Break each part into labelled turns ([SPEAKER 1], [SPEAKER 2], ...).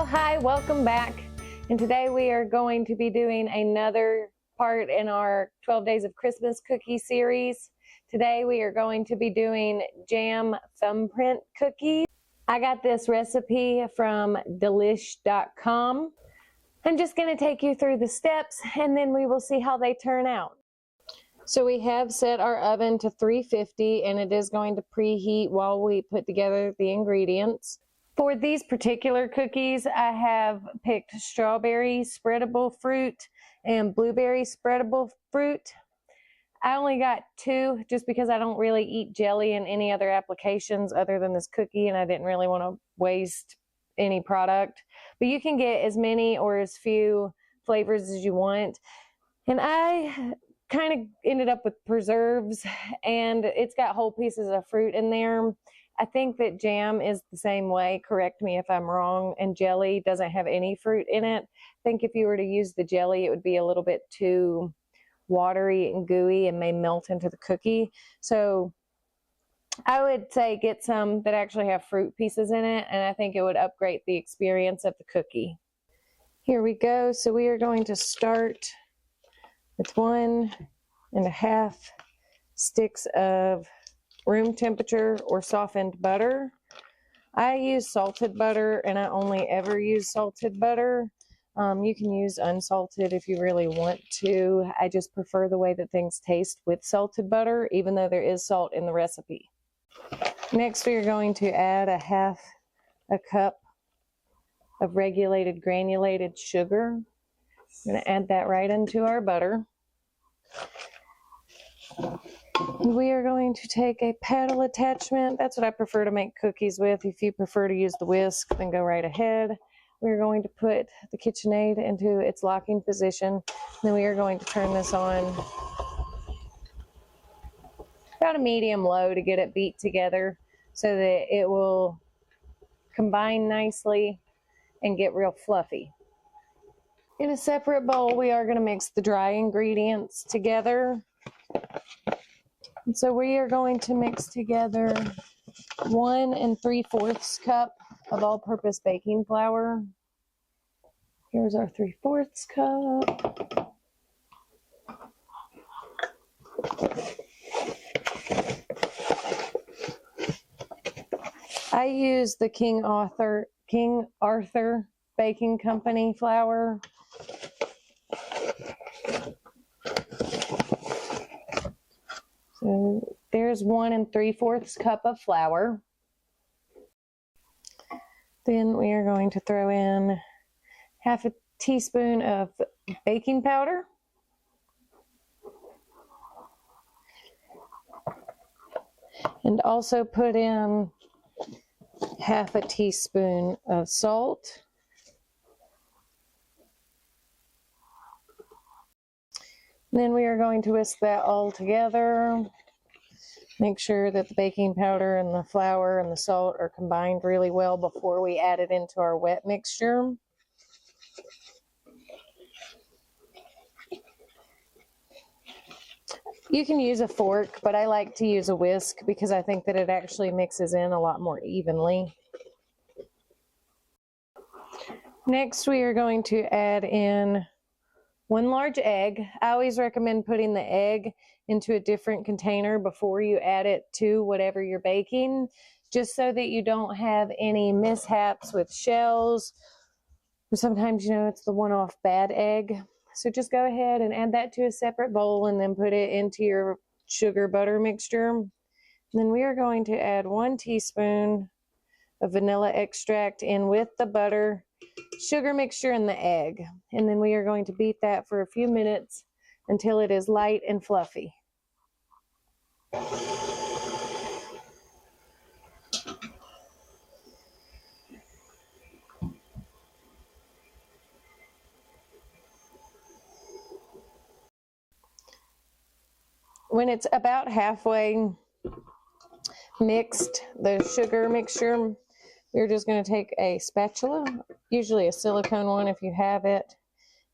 [SPEAKER 1] Well, hi, welcome back. And today we are going to be doing another part in our 12 Days of Christmas cookie series. Today we are going to be doing jam thumbprint cookies. I got this recipe from delish.com. I'm just going to take you through the steps and then we will see how they turn out. So we have set our oven to 350 and it is going to preheat while we put together the ingredients. For these particular cookies, I have picked strawberry spreadable fruit and blueberry spreadable fruit. I only got 2 just because I don't really eat jelly in any other applications other than this cookie, and I didn't really want to waste any product. But you can get as many or as few flavors as you want. And I kind of ended up with preserves, and it's got whole pieces of fruit in there. I think that jam is the same way, correct me if I'm wrong, and jelly doesn't have any fruit in it. I think if you were to use the jelly, it would be a little bit too watery and gooey and may melt into the cookie. So I would say get some that actually have fruit pieces in it, and I think it would upgrade the experience of the cookie. Here we go. So we are going to start with 1.5 sticks of room temperature or softened butter. I use salted butter and I only ever use salted butter. You can use unsalted if you really want to. I just prefer the way that things taste with salted butter, even though there is salt in the recipe. Next, we are going to add 1/2 cup of regulated granulated sugar. I'm going to add that right into our butter. We are going to take a paddle attachment. That's what I prefer to make cookies with. If you prefer to use the whisk, then go right ahead. We're going to put the KitchenAid into its locking position. Then we are going to turn this on about a medium low to get it beat together so that it will combine nicely and get real fluffy. In a separate bowl, we are going to mix the dry ingredients together. And so we are going to mix together 1 3/4 cup of all-purpose baking flour. Here's our 3/4 cup. I use the King Arthur Baking Company flour. So there's 1 3/4 cup of flour. Then we are going to throw in 1/2 teaspoon of baking powder. And also put in 1/2 teaspoon of salt. Then we are going to whisk that all together. Make sure that the baking powder and the flour and the salt are combined really well before we add it into our wet mixture. You can use a fork, but I like to use a whisk because I think that it actually mixes in a lot more evenly. Next, we are going to add in 1 large egg. I always recommend putting the egg into a different container before you add it to whatever you're baking, just so that you don't have any mishaps with shells. Sometimes, it's the one-off bad egg. So just go ahead and add that to a separate bowl and then put it into your sugar butter mixture. And then we are going to add 1 teaspoon of vanilla extract in with the butter, sugar mixture, and the egg. And then we are going to beat that for a few minutes until it is light and fluffy. When it's about halfway mixed, the sugar mixture, we're just going to take a spatula, usually a silicone one if you have it.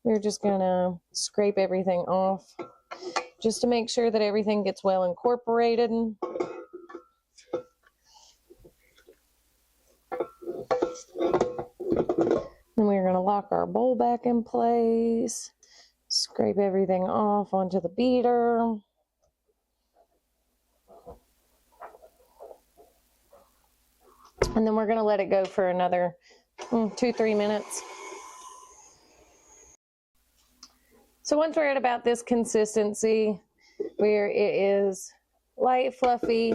[SPEAKER 1] We're just going to scrape everything off just to make sure that everything gets well incorporated. we're going to lock our bowl back in place, scrape everything off onto the beater. And then we're going to let it go for another 2-3 minutes. So once we're at about this consistency, where it is light, fluffy,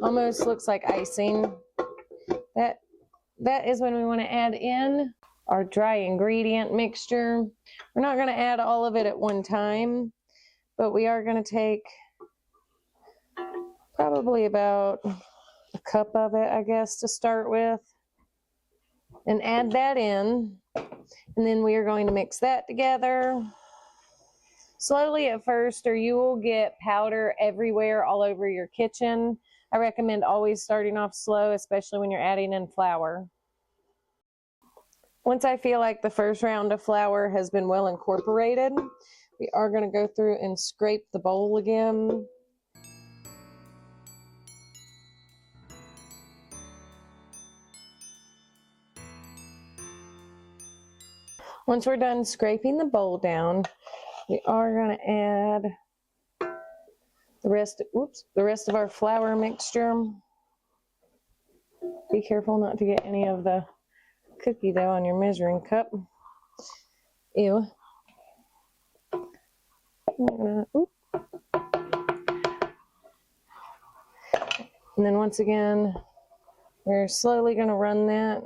[SPEAKER 1] almost looks like icing, that is when we want to add in our dry ingredient mixture. We're not going to add all of it at one time, but we are going to take probably about a cup of it, I guess, to start with, and add that in. And then we are going to mix that together slowly at first, or you will get powder everywhere all over your kitchen. I recommend always starting off slow, especially when you're adding in flour. Once I feel like the first round of flour has been well incorporated, we are going to go through and scrape the bowl again. Once we're done scraping the bowl down, we are going to add the rest of our flour mixture. Be careful not to get any of the cookie dough on your measuring cup. Ew. And then once again, we're slowly going to run that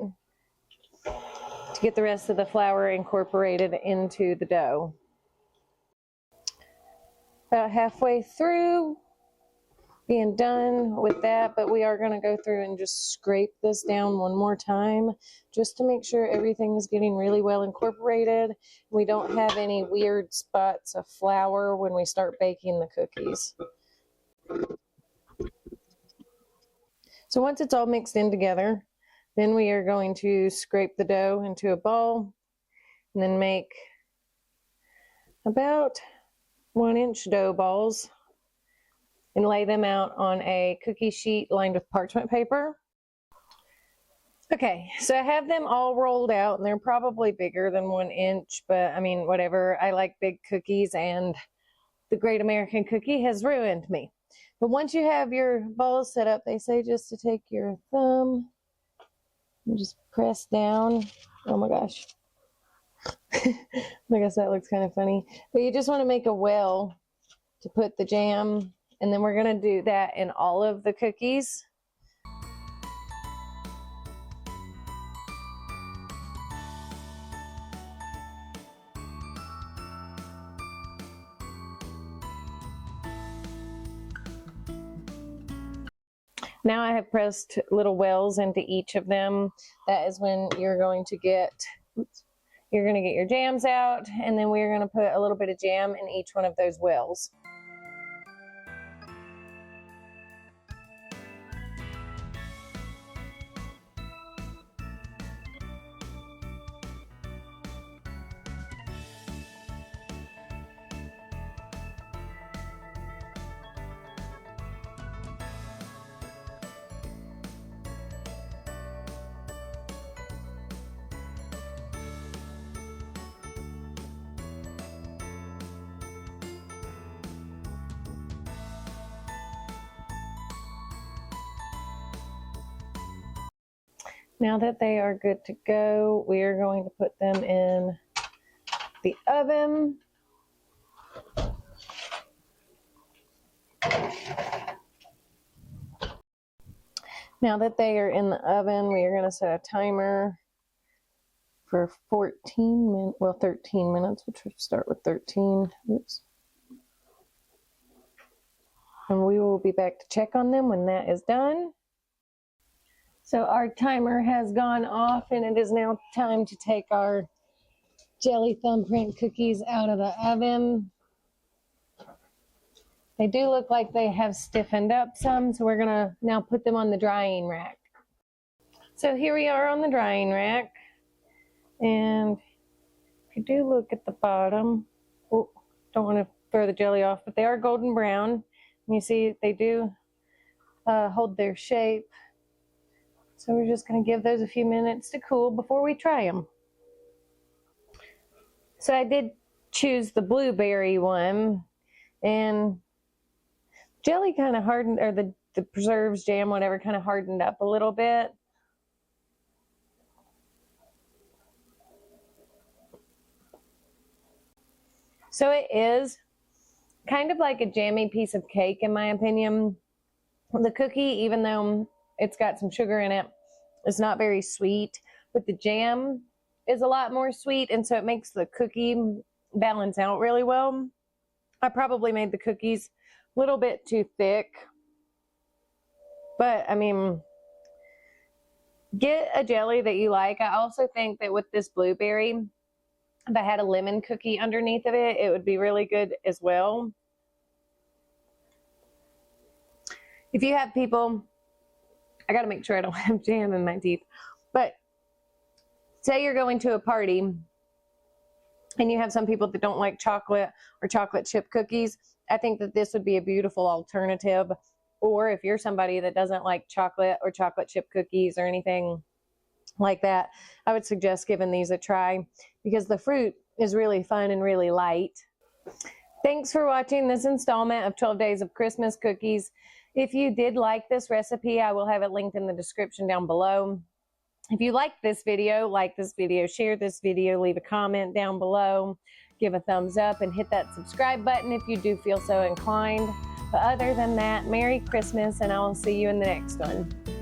[SPEAKER 1] to get the rest of the flour incorporated into the dough. About halfway through being done with that, but we are going to go through and just scrape this down one more time just to make sure everything is getting really well incorporated. We don't have any weird spots of flour when we start baking the cookies. So once it's all mixed in together, then we are going to scrape the dough into a bowl and then make about 1-inch dough balls and lay them out on a cookie sheet lined with parchment paper. Okay, so I have them all rolled out, and they're probably bigger than 1 inch, but I mean, whatever. I like big cookies, and the Great American Cookie has ruined me. But once you have your balls set up, they say just to take your thumb and just press down. Oh my gosh. I guess that looks kind of funny. But you just want to make a well to put the jam, and then we're going to do that in all of the cookies. Now I have pressed little wells into each of them. That is when you're going to get your jams out, and then we're going to put a little bit of jam in each one of those wells. Now that they are good to go, we are going to put them in the oven. Now that they are in the oven, we are going to set a timer for 13 minutes, which we'll start with 13. Oops. And we will be back to check on them when that is done. So our timer has gone off, and it is now time to take our jelly thumbprint cookies out of the oven. They do look like they have stiffened up some, so we're going to now put them on the drying rack. So here we are on the drying rack, and if you do look at the bottom, oh, don't want to throw the jelly off, but they are golden brown. And you see they do hold their shape. So we're just going to give those a few minutes to cool before we try them. So I did choose the blueberry one, and jelly kind of hardened, or the preserves, jam, whatever, kind of hardened up a little bit. So it is kind of like a jammy piece of cake, in my opinion. The cookie, even though it's got some sugar in it, is not very sweet, but the jam is a lot more sweet, and so it makes the cookie balance out really well. I probably made the cookies a little bit too thick, but I mean, get a jelly that you like. I also think that with this blueberry, if I had a lemon cookie underneath of it, it would be really good as well. If you have people, I got to make sure I don't have jam in my teeth, but say you're going to a party and you have some people that don't like chocolate or chocolate chip cookies, I think that this would be a beautiful alternative. Or if you're somebody that doesn't like chocolate or chocolate chip cookies or anything like that, I would suggest giving these a try because the fruit is really fun and really light. Thanks for watching this installment of 12 Days of Christmas Cookies. If you did like this recipe, I will have it linked in the description down below. If you like this video, share this video, leave a comment down below, give a thumbs up, and hit that subscribe button if you do feel so inclined. But other than that, Merry Christmas, and I will see you in the next one.